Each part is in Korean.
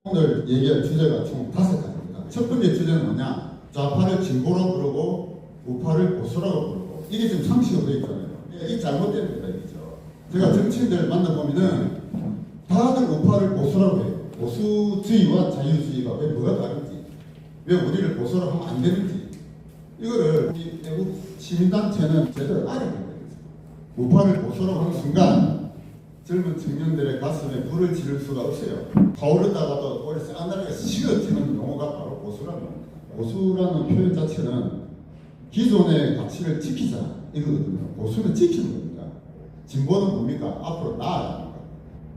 오늘 얘기할 주제가 총 5가지입니다. 첫 번째 주제는 뭐냐? 좌파를 진보라고 부르고 우파를 보수라고 부르고, 이게 지금 상식으로 되어 있잖아요. 이 잘못된 겁니다, 이죠. 제가 정치인들을 만나보면은 다들 우파를 보수라고 해요. 보수주의와 자유주의가 왜 뭐가 다른지, 왜 우리를 보수라고 하면 안 되는지, 이거를 우리 외국 시민단체는 제대로 알아야 됩니다. 우파를 보수라고 하는 순간 젊은 청년들의 가슴에 불을 지를 수가 없어요. 타오르다가도 오래 싸늘하게 식어지는 용어가 바로 보수라는 겁니다. 보수라는 표현 자체는 기존의 가치를 지키자 이거거든요. 보수는 지키는 겁니다. 진보는 뭡니까? 앞으로 나아가는 겁니다.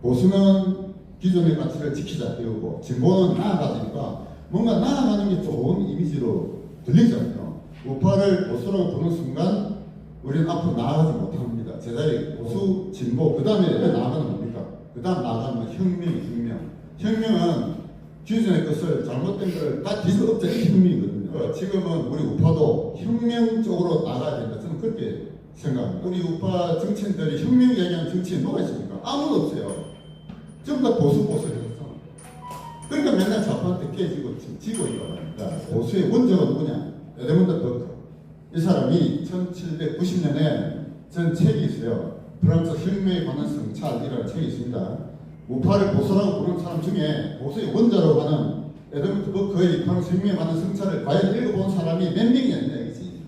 보수는 기존의 가치를 지키자 이거고, 진보는 나아가니까 뭔가 나아가는 게 좋은 이미지로 들리잖아요. 우파를 보수라고 부르는 순간 우리는 앞으로 나아가지 못합니다. 제자리 보수, 진보, 그 다음에 나아가는 겁니까? 그 다음 나아가는 건 혁명이. 혁명은 기존의 것을, 잘못된 것을 다 뒤집어 엎자는 혁명이거든요. 지금은 우리 우파도 혁명 쪽으로 나가야 된다. 저는 그렇게 생각합니다. 우리 우파 정치인들이 혁명 얘기하는 정치인 누가 있습니까? 아무도 없어요. 전부 다 보수해서. 그러니까 맨날 좌파한테 깨지고 지고 있습니다. 보수의 원조가 누구냐? 에드먼드 버크. 이 사람이 1790년에 전 책이 있어요. 프랑스 혁명에 관한 성찰이라는 책이 있습니다. 우파를 보수라고 부르는 사람 중에 보수의 원자라고 하는 에드먼드 버크의 프랑스 혁명에 관한 성찰을 과연 읽어본 사람이 몇 명이냐 이야기지.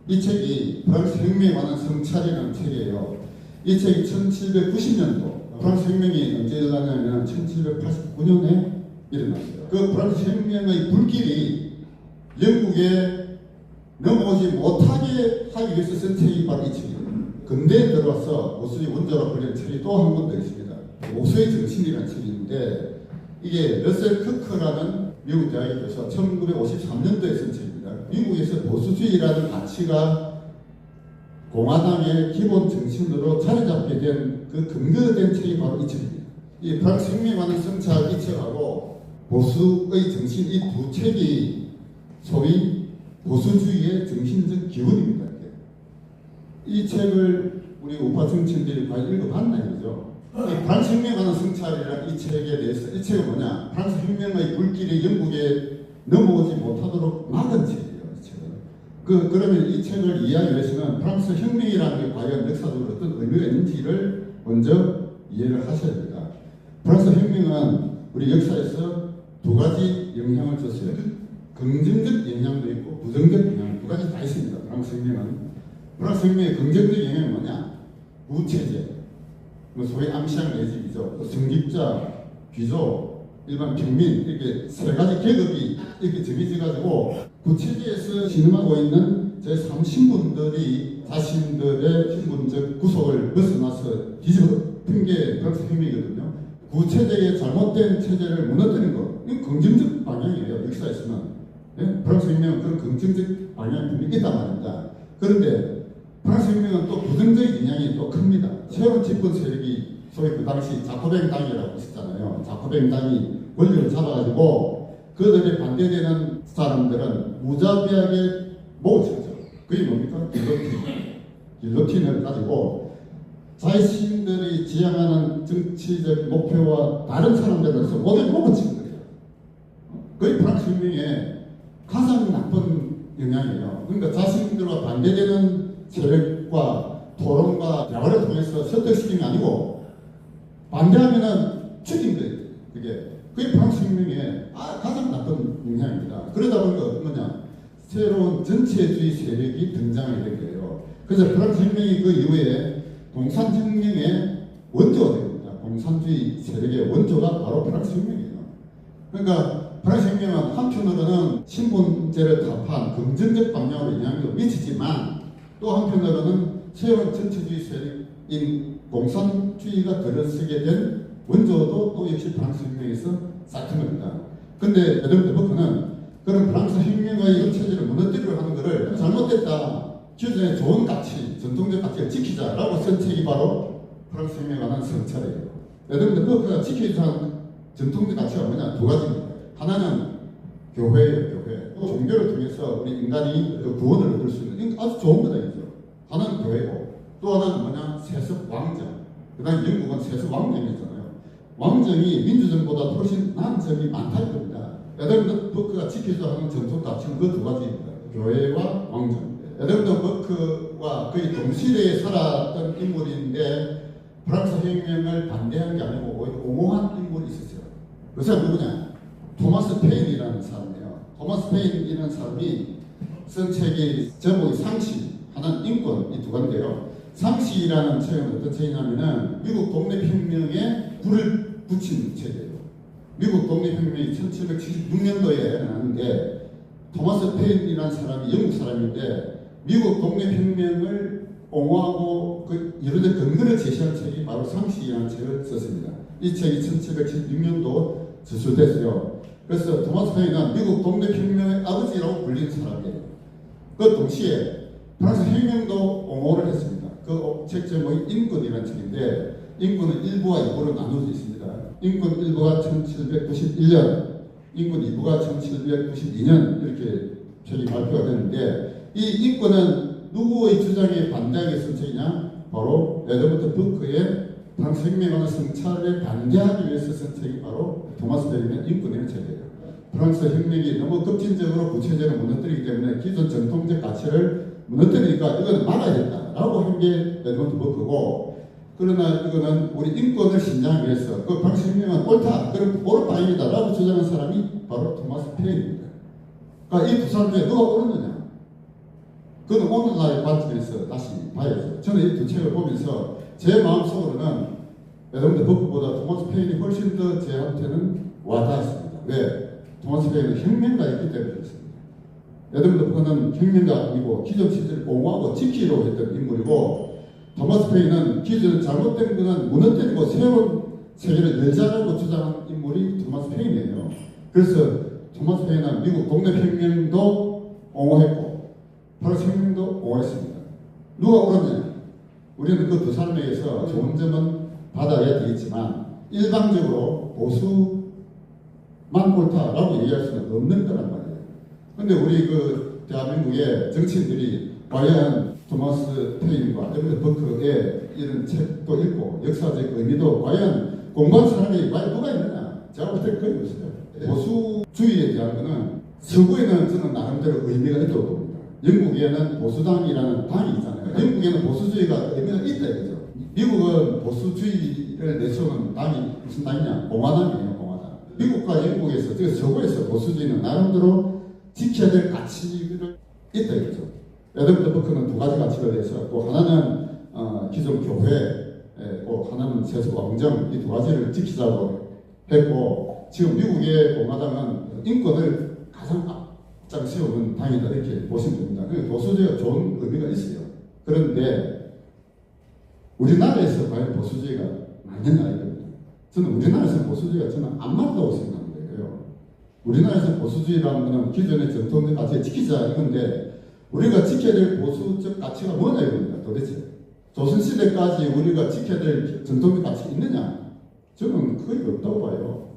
이 책이 프랑스 혁명에 관한 성찰이라는 책이에요. 이 책이 1790년도, 프랑스 혁명이 언제 일어나냐면 1789년에 일어났어요. 그 프랑스 혁명의 불길이 영국에 넘어오지 못하게 하기 위해서 쓴 책이 바로 이 책이에요. 근대에 들어와서 보수의 원조라고 불리는 책이 또 한 권 더 있습니다. 보수의 정신이라는 책이 있는데, 이게 러셀 크크라는 미국 대학에서 1953년도에 쓴 책입니다. 미국에서 보수주의라는 가치가 공화당의 기본 정신으로 자리 잡게 된 그 근거된 책이 바로 이 책입니다. 이 프랑스 혁명에 관한 성찰 이 책하고 보수의 정신, 이 두 책이 소위 보수주의의 정신적 기원입니다. 이 책을 우리 우파 정치인들이 과연 읽어봤나요? 그죠? 이 프랑스 혁명에 관한 성찰이라는 이 책에 대해서, 이 책은 뭐냐? 프랑스 혁명의 불길이 영국에 넘어오지 못하도록 막은 책이에요. 이 책은. 그러면 이 책을 이해하기 위해서는 프랑스 혁명이라는 게 과연 역사적으로 어떤 의미가 있는지를 먼저 이해를 하셔야 됩니다. 프랑스 혁명은 우리 역사에서 두 가지 영향을 줬어요. 긍정적 영향도 있고 부정적 영향, 두 가지 다 있습니다. 프랑스 혁명의 긍정적 영향이 뭐냐? 구체제, 소위 앙시앙 레짐이죠. 성직자, 귀족, 일반 평민, 이렇게 세 가지 계급이 이렇게 정해져가지고 구체제에서 신음하고 있는 제3신분들이 자신들의 신분적 구속을 벗어나서 뒤집어진 게 프랑스 혁명이거든요. 구체제의 잘못된 체제를 무너뜨리는 것, 이건 긍정적 방향이에요. 역사에서는. 네? 프랑스 혁명은 그런 긍정적 방향이 분명히 있단 말입니다. 그런데 프랑스 혁명은 또 부정적 영향이 또 큽니다. 새로운 집권 세력이 소위 그 당시 자코뱅 당이라고 있었잖아요. 자코뱅 당이 권력을 잡아가지고 그들에 반대되는 사람들은 무자비하게 목을 치죠. 그게 뭡니까? 길로틴을 가지고 자신들이 지향하는 정치적 목표와 다른 사람들로서 모두 목을 치는 거예요. 그게 프랑스 혁명의 가장 나쁜 영향이에요. 그러니까 자신들과 반대되는 세력과 토론과 대화를 통해서 설득시키는 게 아니고 반대하면은 죽인 거예요. 그게 프랑스 혁명의 가장 나쁜 영향입니다. 그러다 보니까 뭐냐, 새로운 전체주의 세력이 등장하게 된 거예요. 그래서 프랑스 혁명이 그 이후에 공산혁명의 원조가 됩니다. 공산주의 세력의 원조가 바로 프랑스 혁명이에요. 그러니까 프랑스 혁명은 한편으로는 신분제를 타파한 긍정적 방향으로 영향을 미치지만, 또 한편으로는 새로운 전체주의 세력인 공산주의가 들어서게 된 원조도 또 역시 프랑스 혁명에서 쌓인 겁니다. 그런데 에드먼드 버크는 그런 프랑스 혁명의 체제를 무너뜨리려 하는 것을 잘못됐다, 기존의 좋은 가치, 전통적 가치를 지키자라고 쓴 책이 바로 프랑스 혁명에 관한 성찰이에요. 에드먼드 버크가 지켜야 하는 전통적 가치가 뭐냐? 두 가지입니다. 하나는 교회예요, 교회. 또 종교를 통해서 우리 인간이 그 구원을 얻을 수 있는, 이건 아주 좋은 거다, 이죠. 하나는 교회고, 또 하나는 뭐냐? 세습 왕정. 그 다음에 영국은 세습 왕정이잖아요. 왕정이 민주정보다 훨씬 나은 점이 많다는 겁니다. 에드먼드 버크가 지켜줘야 하는 전통 가치는 그 두 가지입니다. 교회와 왕정. 에드먼드 버크와 거의 동시대에 살았던 인물인데 프랑스 혁명을 반대한 게 아니고 오히려 옹호한 인물이 있었어요. 그 사람 누구냐? 토마스 페인이라는 사람이에요. 토마스 페인이라는 사람이 쓴 책이 제목이 상시, 하나는 인권, 이 두 가지인데요. 상시라는 책은 어떤 책이냐면은 미국 독립혁명에 불을 붙인 책이에요. 미국 독립혁명이 1776년도에 나왔는데 토마스 페인이라는 사람이 영국 사람인데 미국 독립혁명을 옹호하고 그 이루어진 근거를 제시한 책이 바로 상시라는 책을 썼습니다. 이 책이 1776년도 저술됐어요. 그래서 토마스 페인은 미국 독립혁명의 아버지라고 불리는 사람이에요. 그 동시에 프랑스 혁명도 옹호를 했습니다. 그 책 제목이 인권이라는 책인데 인권은 1부와 2부로 나누어져 있습니다. 인권 1부가 1791년, 인권 2부가 1792년 이렇게 책이 발표가 됐는데 이 인권은 누구의 주장에 반대하게 쓴 책이냐? 바로 에드먼드 버크의 프랑스 혁명하는 성찰에 반대하기 위해서 쓴 책이 바로 토마스 페인의 인권이라는 책이에요. 프랑스 혁명이 너무 급진적으로 구체적으로 무너뜨리기 때문에 기존 전통적 가치를 무너뜨리니까 이건 막아야겠다라고 한 게 에드먼드 버크고, 그러나 이거는 우리 인권을 신장하기 위해서 그 프랑스 혁명은 옳다, 그럼 옳은 바입니다라고 주장한 사람이 바로 토마스 페인입니다. 그러니까 이 두 사람 중에 누가 옳았느냐? 그건 오늘날의 관점에서 다시 봐야죠. 저는 이 두 책을 보면서 제 마음속으로는 에드먼드 버크보다 토마스 페인이 훨씬 더 저한테는 와닿았습니다. 왜? 토마스 페인은 혁명가였기 때문에 그렇습니다. 에드먼드 버크는 혁명가 아니고 기존 시대를 옹호하고 지키려고 했던 인물이고, 토마스 페인은 기존 잘못된 것은 무너뜨리고 새로운 세계를 열자라고 주장한 인물이 토마스 페인이에요. 그래서 토마스 페인은 미국 독립혁명도 옹호했고 프랑스 혁명도 옹호했습니다. 누가 옳았냐? 우리는 그 두 사람에게서 좋은 점은 받아야 되겠지만 일방적으로 보수만 옳다라고 얘기할 수는 없는 거란 말이에요. 근데 우리 그 대한민국의 정치인들이 과연 토마스 페인과 에드먼드 버크의 이런 책도 읽고 역사적 의미도 과연 공부한 사람이 과연 누가 있느냐? 제가 볼 때 거의 없어요. 보수주의에 대한 거는 서구에는 저는 나름대로 의미가 있다고 봅니다. 영국에는 보수당이라는 당이 있잖아요. 영국에는 보수주의가 의미가 있다 이거죠. 미국은 보수주의를 내세우는 당이 무슨 당이냐? 공화당이에요, 공화당. 미국과 영국에서, 즉 서구에서 보수주의는 나름대로 지켜야 될 가치를 있다 이거죠. 에드먼드 버크는 두 가지 가치를 내서 또 하나는 기존 교회, 또 하나는 세속 왕정, 이 두 가지를 지키자고 했고, 지금 미국의 공화당은 인권을 가장 앞장 세우는 당이다 이렇게 보시면 됩니다. 그러니까 보수주의가 좋은 의미가 있어요. 그런데 우리나라에서 과연 보수주의가 맞느냐 이겁니다. 저는 우리나라에서 보수주의가 저는 안 맞다고 생각하는 거예요. 우리나라에서 보수주의라는 것은 기존의 전통적 가치를 지키자 이건데, 우리가 지켜야 될 보수적 가치가 뭐냐 이겁니다. 도대체 조선시대까지 우리가 지켜야 될 전통적 가치 있느냐? 저는 거의 없다고 봐요.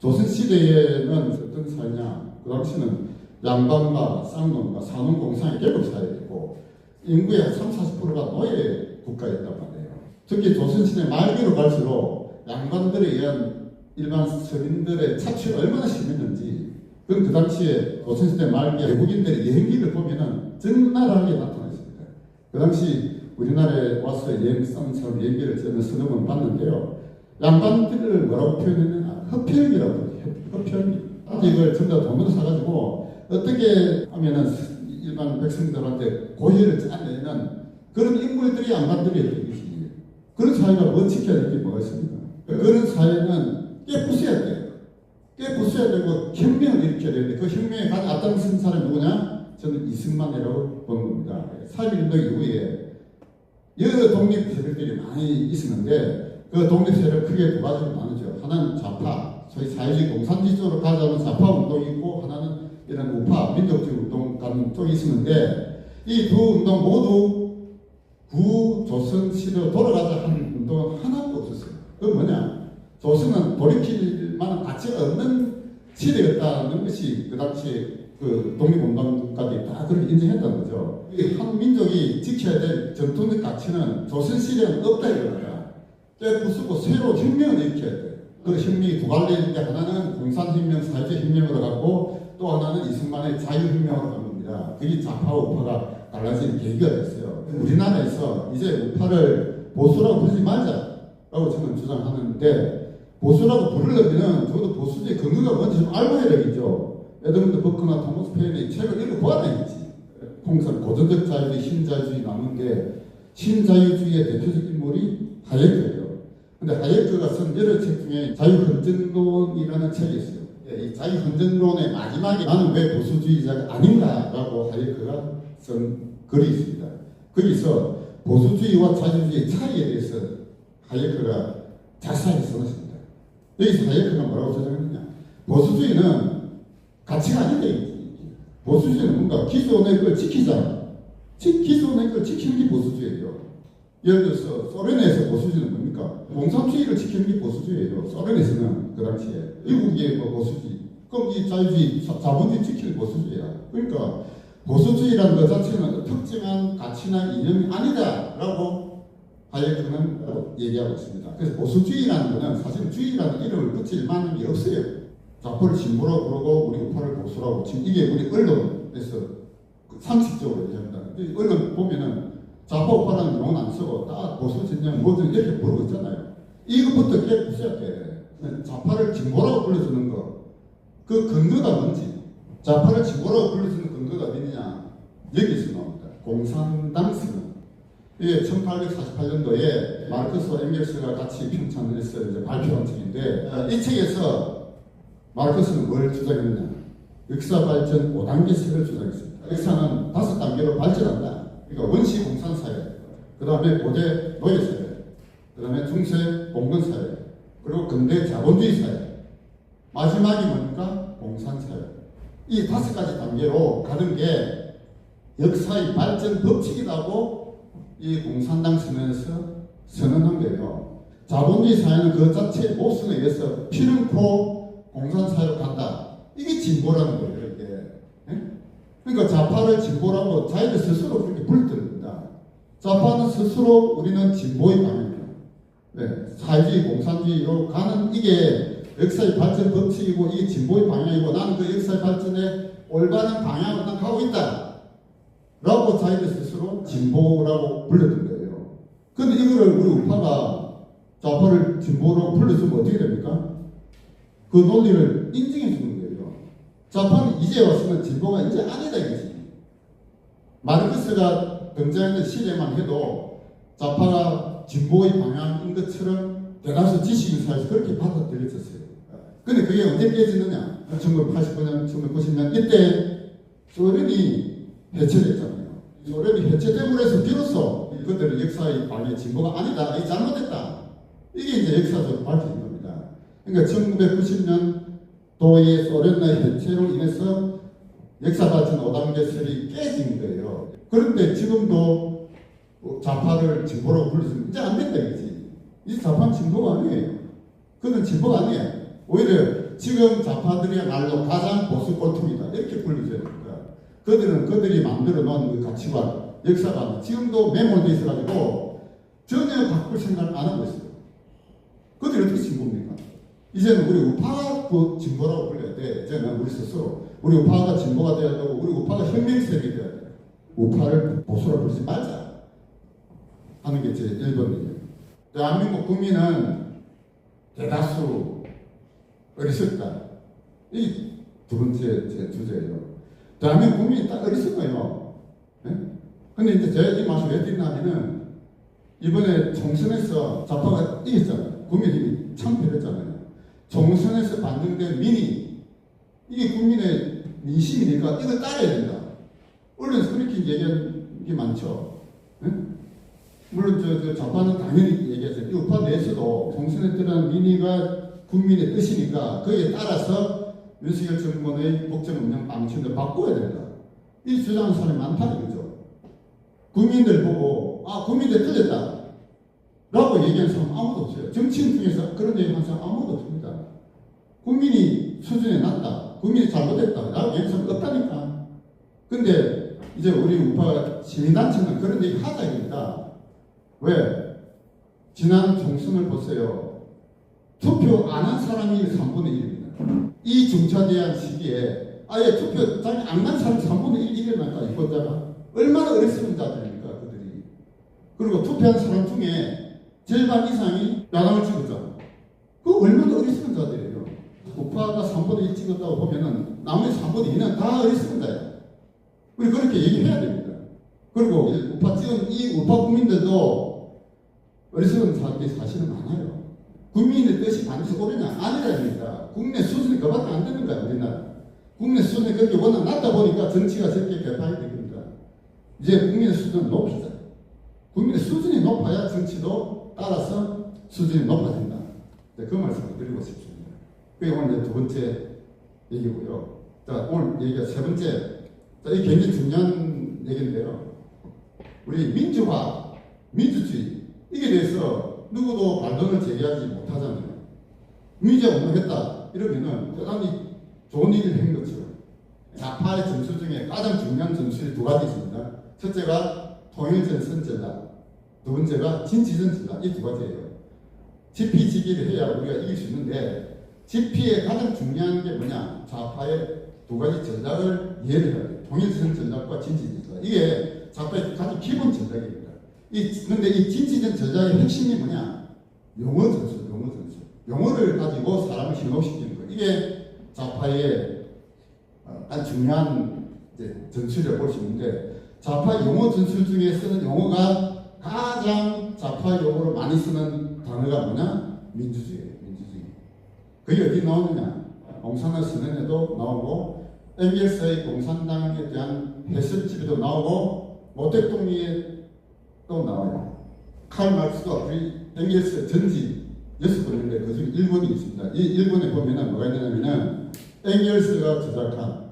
조선시대에는 어떤 사회냐? 그 당시는 양반과 쌍놈과 산업공상의 계급사회였고 인구의 한 30~40%가 노예 국가였단 말이에요. 특히 조선시대 말기로 갈수록 양반들에 의한 일반 서민들의 착취가 얼마나 심했는지, 그건 그 당시에 조선시대 말기 외국인들의 여행기를 보면은 적나라하게 나타나 있습니다. 그 당시 우리나라에 와서 여행 쓰는 사람 여행기를 저는 서너 번 봤는데요. 양반들을 뭐라고 표현했느냐? 흡혈이라고 해요. 흡혈. 이걸 전부 다 돈으로 사가지고 어떻게 하면은 일반 백성들한테 고혈을 짜내는 그런 인물들이 양반들이었던 것이, 그런 사회가 뭐 지켜야 될 게 뭐가 있습니까? 그런 사회는 깨부숴야 돼요. 깨부숴야 되고 혁명을 일으켜야 되는데 그 혁명에 가장 앞장선 사람이 누구냐? 저는 이승만이라고 보는 겁니다. 3.1운동 이후에 여러 독립 세력들이 많이 있었는데 그 독립 세력 크게 두 가지로 나누죠. 하나는 좌파, 소위 사회주의 공산주의 쪽으로 가자면 좌파 운동이 있고, 하나는 이런 우파, 민족주의 운동 같은 쪽이 있었는데 이 두 운동 모두 구조선 시대로 돌아가자 하는 운동은 하나도 없었어요. 그건 뭐냐? 조선은 돌이킬 만한 가치가 없는 시대였다는 것이 그 당시에 그 독립운동가들이 다 그렇게 인정했다는 거죠. 한 민족이 지켜야 될 전통적 가치는 조선시대는 없다 이거야. 깨부수고 새로 혁명을 일으켜야 돼. 그 혁명이 두 갈래인데 하나는 공산혁명, 사회주의혁명으로 갔고 또 하나는 이승만의 자유혁명으로 간 겁니다. 그게 좌파와 우파가 달라지는 계기가 됐어요. 우리나라에서 이제 우파를 보수라고 부르지 말자라고 저는 주장하는데 보수라고 부르려면 적어도 보수주의 근거가 뭔지 좀 알고 해야 되겠죠. 에드먼드 버크나 토머스 페인의 책을 읽어보아야겠지. 통상 고전적 자유주의, 신자유주의 나누는데 신자유주의의 대표적 인물이 하예크예요. 근데 하예크가 쓴 여러 책 중에 자유헌정론이라는 책이 있어요. 이 자유헌정론의 마지막에 나는 왜 보수주의자가 아닌가라고 하예크가 쓴 글이 있습니다. 거기서 보수주의와 자유주의의 차이에 대해서 하예크가 자세하게 써놨습니다. 여기서 하예크가 뭐라고 주장했느냐? 보수주의는 가치가 아닌데 보수주의는 뭔가 기존의 걸 지키자. 기존의 걸 지키는 게 보수주의예요. 예를 들어서 소련에서 보수주의는 뭡니까? 공산주의를 지키는 게 보수주의예요. 소련에서는 그 당시에 미국의 뭐 보수주의, 그럼 이 자유주의, 자본주의 지키는 보수주의야. 그러니까 보수주의라는 것 자체는 특정한 가치나 이념이 아니다라고 하예크는 얘기하고 있습니다. 그래서 보수주의라는 것은 사실 주의라는 이름을 붙일 만한 게 없어요. 좌파를 진보라고 부르고 우리 우파를 보수라고 지금 이게 우리 언론에서 상식적으로 얘기합니다. 언론 보면은 좌파 우파라는 용어는 안 쓰고 다 보수 진영 뭐든 이렇게 부르고 있잖아요. 이것부터 깨부셔야 돼. 좌파를 진보라고 불러주는 거, 그 근거가 뭔지, 좌파를 진보라고 불러주는 근거가 어디냐? 여기서 나옵니다. 공산당선. 이게 1848년도에 마르크스와 엥겔스가 같이 편찬해서 이제 발표한 책인데 이 책에서 마르크스는 뭘 주장했느냐? 역사 발전 5단계설을 주장했습니다. 역사는 5단계로 발전한다. 그러니까 원시 공산사회, 그 다음에 고대 노예사회, 그 다음에 중세 봉건사회, 그리고 근대 자본주의 사회, 마지막이 뭡니까? 공산사회. 이 5가지 단계로 가는 게 역사의 발전 법칙이라고 이 공산당 선언에서 선언한 거예요. 자본주의 사회는 그 자체의 모순에 의해서 피는코 공산사회로 간다. 이게 진보라는 거예요, 이게. 네? 그러니까 좌파를 진보라고 자기들 스스로 그렇게 불렀습니다. 좌파는 스스로 우리는 진보의 방향이다. 네. 사회주의, 공산주의로 가는 이게 역사의 발전 법칙이고 이게 진보의 방향이고 나는 그 역사의 발전에 올바른 방향으로 난 가고 있다. 라고 자기들 스스로 진보라고 불렀던 거예요. 근데 이거를 우리 우파가 좌파를 진보라고 불러주면 어떻게 됩니까? 그 논리를 인정해 주는 거예요. 좌파는 이제 와서는 진보가 이제 아니다 이거지. 마르크스가 등장했던 시대만 해도 좌파가 진보의 방향인 것처럼 대다수 지식인사회에서 그렇게 받아들여졌어요. 근데 그게 언제 깨지느냐? 1989년, 1990년 이때 소련이 해체됐잖아요. 소련이 해체됨으로 해서 비로소 그들의 역사의 방향 진보가 아니다. 이게 잘못됐다. 이게 이제 역사적으로 밝혀진 겁니다. 그러니까 1990년도의 소련의 해체로 인해서 역사 발전 5단계설이 깨진 거예요. 그런데 지금도 좌파를 진보라고 불러주면 이제 안 된다 이거지. 이제 좌파는 진보가 아니에요. 그건 진보가 아니에요. 오히려 지금 좌파들이야말로 가장 보수 꼴통이다 이렇게 불러줘야 됩니다. 그들이 만들어 놓은 그 가치관, 역사관 지금도 매몰되어 있어가지고 전혀 바꿀 생각을 안 하고 있어요. 그들이 어떻게 진보입니까? 이제는 우리 우파가 그 진보라고 불려야 돼. 이제는 우리 스스로 우리 우파가 진보가 돼야 되고 우리 우파가 혁명세력이 돼야 돼. 우파를 보수라고 부르지 말자 하는 게 제 1번이에요. 대한민국 국민은 대다수 어리석다. 이 두 번째 제 주제예요. 대한민국 국민이 딱 어리석어요. 네? 근데 이제 제가 이 말씀 왜 드리냐면은 이번에 총선에서 좌파가 이겼잖아요. 국민이 참패했잖아요. 총선에서 반영된 민의, 이게 국민의 민심이니까 이걸 따라야 된다. 언론에서 그렇게 얘기하는 게 많죠. 네? 물론 저 좌파는 당연히 얘기하죠. 이 우파 내에서도 총선에 들어간 민의가 국민의 뜻이니까 거기에 따라서 윤석열 정권의 국정 운영 방침을 바꿔야 된다. 이 주장하는 사람이 많다 이거죠. 국민들 보고 국민들 틀렸다 라고 얘기하는 사람 아무도 없어요. 정치인 중에서 그런 얘기하는 사람 아무도 없습니다. 국민이 수준에 낮다, 국민이 잘못했다 라고 얘기하는 사람 없다니까. 근데 이제 우리 우파 시민단체는 그런 얘기 하자 이겁니다. 왜? 지난 총선을 보세요. 투표 안 한 사람이 3분의 1입니다. 이 중차대한 시기에 아예 투표장에 안 간 사람이 3분의 1 이겨나니까 유권자가 얼마나 어리석은 자들입니까 그들이. 그리고 투표한 사람 중에 절반 이상이 야당을 찍었잖아. 그 얼마나 어리석은 자들이에요. 우파가 3분의 1 찍었다고 보면은 나머지 3분의 2는 다 어리석은 자예요. 우리 그렇게 얘기해야 됩니다. 그리고 우파 찍은 이 우파 국민들도 어리석은 사람들이 사실은 많아요. 국민의 뜻이 반드시 옳으냐 아니랍니다. 국내 수준이 그밖에 안 되는 거야 우리나라. 국내 수준이 그렇게 워낙 낮다 보니까 정치가 저렇게 개판이 됩니다. 이제 국민의 수준은 높이자. 국민의 수준이 높아야 정치도 따라서 수준이 높아진다. 네, 그 말씀을 드리고 싶습니다. 그게 오늘 두 번째 얘기고요. 자, 오늘 얘기가 세 번째. 자, 이 굉장히 중요한 얘기인데요. 우리 민주화, 민주주의 이게 대해서 누구도 반론을 제기하지 못하잖아요. 민주화 운동했다 이러면은 대단히 좋은 일을 한 것처럼. 좌파의 전술 중에 가장 중요한 전술이 두 가지 있습니다. 첫째가 통일전선 전략, 두 번째가 진취전 전략. 이 두 가지예요. 지피지기를 해야 우리가 이길 수 있는데 지피의 가장 중요한 게 뭐냐? 좌파의 두 가지 전략을 이해를 해야 돼요. 통일전 전략과 진취전 전략. 이게 좌파의 가장 기본 전략입니다. 그런데 이 진취전 전략의 핵심이 뭐냐? 용어 전술, 용어 전술. 용어를 가지고 사람을 현혹시키는 거예요. 이게 좌파의 아주 중요한 전술이라고 볼 수 있는데 좌파 용어 전술 중에 쓰는 용어가 가장 좌파 용어로 많이 쓰는 단어가 뭐냐? 민주주의예요. 민주주의. 그게 어디 나오느냐? 공산당 선언에도 나오고 엥겔스의 공산당에 대한 해설집에도 나오고 모택동리에도 나와요. 칼 마르크스가 엥겔스의 전지 6번 있는데 그 중에 1번이 있습니다. 이 1번에 보면은 뭐가 있냐면은 엥겔스가 제작한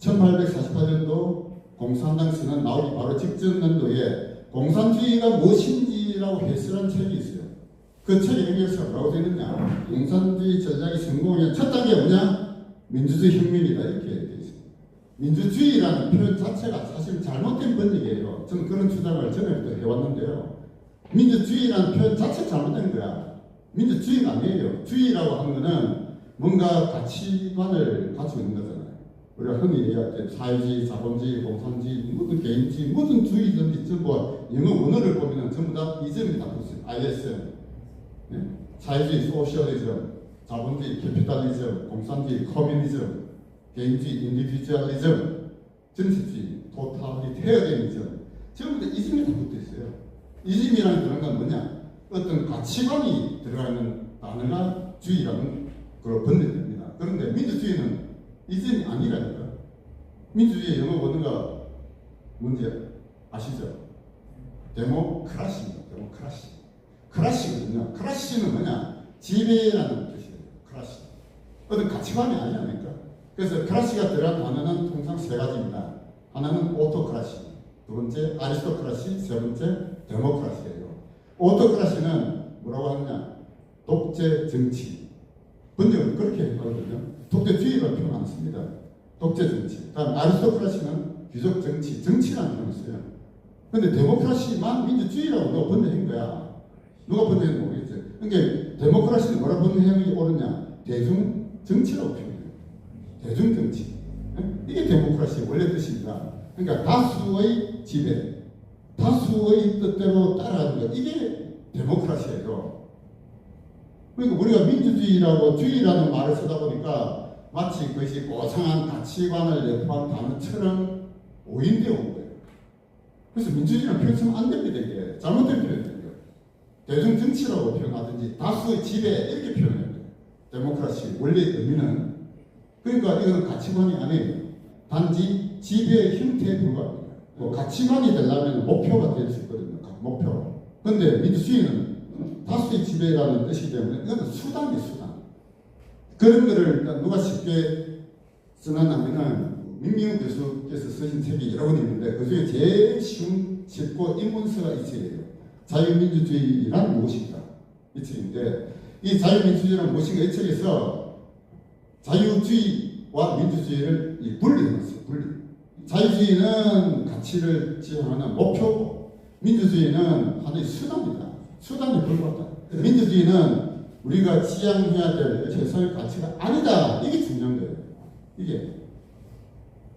1848년도 공산당 선언 나오기 바로 직전 년도에 공산주의가 무엇인지라고 해설한 책이 있어요. 그 책에 엥겔스가 뭐라고 되어 있느냐? 공산주의 전략이 성공의 첫 단계가 뭐냐? 민주주의 혁명이다 이렇게 되어 있습니다. 민주주의라는 표현 자체가 사실 잘못된 번역이에요. 저는 그런 주장을 전에부터 해왔는데요. 민주주의라는 표현 자체가 잘못된 거야. 민주주의가 아니에요. 주의라고 하는 거는 뭔가 가치관을 가지고 있는 거잖아요. 우리가 흔히 얘기할 때 사회주의, 자본주의, 공산주의, 모든 개인주의, 모든 주의든지 전부 영어 원어를 보면 전부 다 이점이 다 붙어요. ISM. 네. 사회주의, 소셜리즘, 자본주의, 캐피탈리즘, 공산주의, 커뮤니즘, 개인주의, 인디비주얼리즘, 전체주의, 토탈리테리아니즘 전부 다 이점이 다 붙어 있어요. 이점이라는 그런 건 뭐냐? 어떤 가치관이 들어가는 단어가 주의라는 그걸 번역됩니다. 그런데 민주주의는 이점이 아니라니까. 민주주의의 영어 원어가 뭔지 아시죠? 데모크라시입니다. 데모크라시. 크라시거든요. 크라시는 뭐냐? 지배라는 뜻이에요. 크라시. 어떤 가치관이 아니라니까. 그래서 크라시가 들어간 단어는 통상 세 가지입니다. 하나는 오토크라시, 두 번째 아리스토크라시, 세 번째 데모크라시예요. 오토크라시는 뭐라고 하느냐? 독재 정치. 번역은 그렇게 하거든요. 독재주의라는 표현 안 씁니다. 독재 정치. 다음 아리스토크라시는 귀족 정치, 정치라는 표현을 써요. 근데 데모크라시만 민주주의라고 누가 번역한 거야. 누가 번역했는지 모르겠어요. 그러니까 데모크라시는 뭐라 번역하는 게 옳으냐? 대중 정치라고 표현해요. 대중 정치. 이게 데모크라시의 원래 뜻입니다. 그러니까 다수의 지배, 다수의 뜻대로 따라하는 것. 이게 데모크라시예요. 그러니까 우리가 민주주의라고 주의라는 말을 쓰다 보니까 마치 그것이 고상한 가치관을 내포한 단어처럼 오인되어 온 거예요. 그래서 민주주의라는 표현 쓰면 안 됩니다. 이게 잘못된 표현이에요. 대중 정치라고 표현하든지 다수의 지배 이렇게 표현해야 돼요. 데모크라시 원래 의미는 그러니까 이거는 가치관이 아니에요. 단지 지배의 형태에 불과합니다. 뭐 가치관이 되려면 목표가 될 수 있거든요. 목표. 그런데 민주주의는 다수의 지배라는 뜻이기 때문에 이건 수단이에요. 수단. 그런 거를 누가 쉽게 써놨냐면은 민민우 교수께서 쓰신 책이 여러 권 있는데 그 중에 제일 쉽고 입문서가 이 책이에요. 자유민주주의란 무엇인가? 이 책인데 이 자유민주주의란 무엇인가? 이 책에서 자유주의와 민주주의를 분리해놨어요. 분리. 자유주의는 가치를 지향하는 목표고 민주주의는 하나의 수단이다. 수단에 불과하다. 민주주의는 우리가 지향해야 될 최선의 가치가 아니다. 이게 중요한 거예요.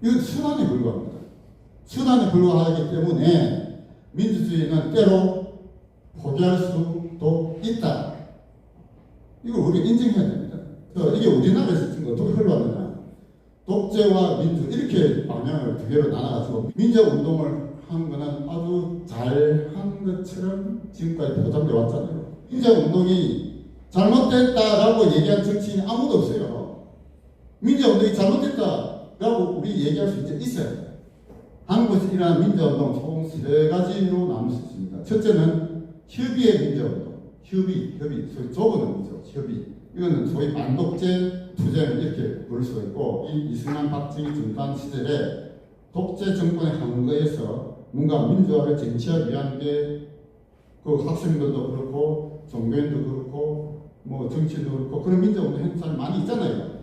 이건 수단에 불과합니다. 수단에 불과하기 때문에 민주주의는 때로 포기할 수도 있다. 이걸 우리가 인정해야 됩니다. 이게 우리나라에서 지금 어떻게 흘러왔느냐. 독재와 민주 이렇게 방향을 두 개로 나눠가지고 민주운동을 한 거는 아주 잘한 것처럼 지금까지 포장돼 왔잖아요. 민주운동이 잘못됐다라고 얘기한 정치인이 아무도 없어요. 민주운동이 잘못됐다라고 우리 얘기할 수 있어야 돼요. 한국에서 일어난 민주운동 총 세 가지로 나눌 수 있습니다. 첫째는 협의의 민주운동. 협의, 소위 좁은 의미죠. 협의. 이거는 소위 반독재 투쟁 이렇게 부를 수가 있고, 이 이승만 박정희 정권 시절에 독재 정권의 한거에서 뭔가 민주화를 쟁취하기 위한 게 그 학생들도 그렇고 종교인도 그렇고 뭐 정치인도 그렇고 그런 민주운동 했는 사람이 많이 있잖아요.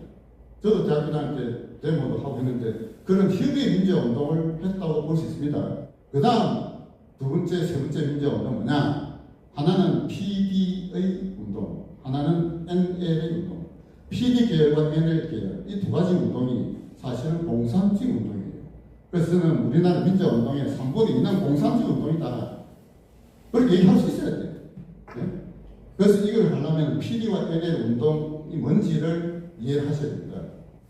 저도 대학교 다닐 때 데모도 하고 했는데 그런 협의의 민주운동을 했다고 볼 수 있습니다. 그 다음 두 번째, 세 번째 민주운동은 뭐냐? 하나는 PD의 운동, 하나는 NL의 운동. PD 계열과 NL 계열 이 두 가지 운동이 사실은 공산주의 운동이에요. 그래서 저는 우리나라 민주운동의 3분의 2는 공산주의 운동이다. 그렇게 얘기할 수 있어야 돼요. 네? 그래서 이걸 하려면 PD와 NL 운동이 뭔지를 이해를 하셔야 됩니다.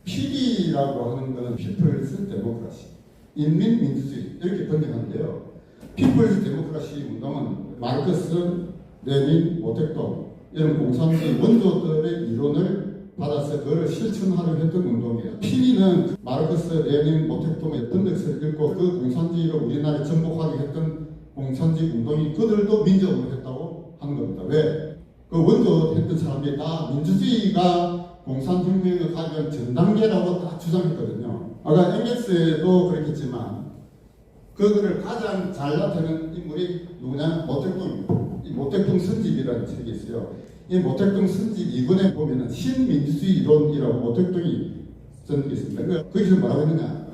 PD라고 하는 것은 People's Democracy, 인민민주주의 이렇게 번역하는데요. People's Democracy 운동은 마르크스, 레닌, 모택동 이런 공산주의 원조들의 이론을 받아서 그걸 실천하려고 했던 운동이에요. PD는 마르크스, 레닌, 모택동의 어떤 것을 읽고 그 공산주의로 우리나라를 정복하게 했던 공산주의 운동이 그들도 민주운동을 했다고 하는 겁니다. 왜? 그 원조 했던 사람들이 다 민주주의가 공산혁명을 가져온 전 단계라고 다 주장했거든요. 아까 엥겔스도 그렇겠지만 그거를 가장 잘 나타내는 인물이 누구냐? 모택동입니다. 이 모택동 선집이라는 책이 있어요. 이 모택동 선집 2권에 보면은 신민주주의 이론이라고 모택동이 쓴 게 있습니다. 거기서 뭐라고 했느냐?